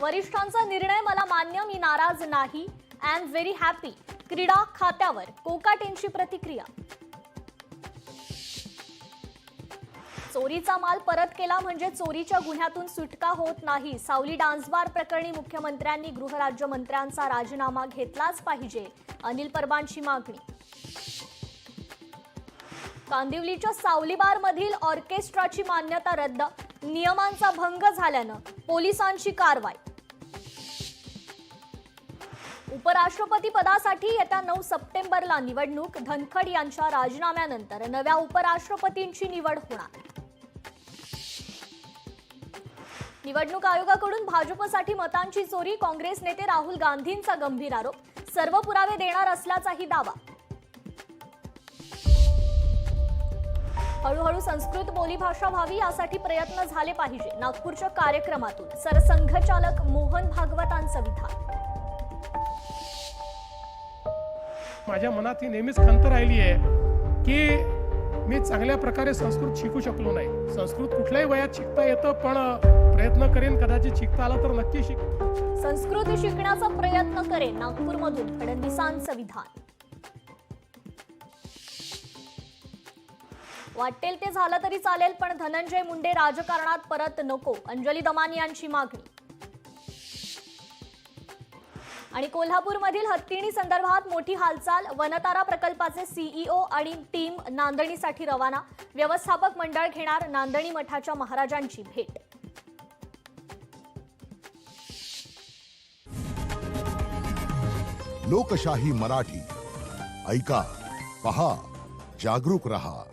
वरिष्ठांचा निर्णय मला मान्य, मी नाराज नाही. I am very happy. क्रीडा खात्यावर कोकाटेंची प्रतिक्रिया. चोरीचा माल परत केला म्हणजे चोरीच्या गुन्ह्यातून सुटका होत नाही. सावली डान्स बार प्रकरणी मुख्यमंत्र्यांनी गृहराज्यमंत्र्यांचा राजीनामा घेतलाच पाहिजे, अनिल परबांची मागणी. कांदिवलीच्या सावली बार मधील ऑर्केस्ट्राची मान्यता रद्द, नियमांचा भंग झाल्यानं पोलिसांची कारवाई. उपराष्ट्रपती पदासाठी येत्या 9 सप्टेंबरला निवडणूक. धनखड यांच्या राजीनाम्यानंतर नव्या उपराष्ट्रपतींची निवड होणार. निवडणूक आयोगाकडून भाजपसाठी मतांची चोरी, काँग्रेस नेते राहुल गांधींचा गंभीर आरोप. सर्व पुरावे देणार असल्याचाही दावा. हळूहळू संस्कृत बोलीभाषा व्हावी यासाठी प्रयत्न झाले पाहिजे. नागपूरच्या कार्यक्रमातून सरसंघचालक मोहन भागवतांचं विधान. माझ्या मनात ही नेहमीच खंत राहिली आहे की मी चांगल्या प्रकारे संस्कृत शिकू शकलो नाही. संस्कृत कुठल्याही वयात शिकता येतं, पण प्रयत्न करेन, कदाचित शिकता आला तर नक्की शिक. संस्कृत शिकण्याचा प्रयत्न करेन, नागपूरमधून फडणवीसांचं विधान. वाटेल ते झालं तरी चालेल, पण धनंजय मुंडे राजकारणात परत नको, अंजली दमानी यांची मागणी. आणि कोल्हापूरमधील हत्तीणी संदर्भात मोठी हालचाल. वनतारा प्रकल्पाचे सीईओ आणि टीम नांदणीसाठी रवाना. व्यवस्थापक मंडळ घेणार नांदणी मठाच्या महाराजांची भेट. लोकशाही मराठी ऐका, पहा, जागरूक रहा.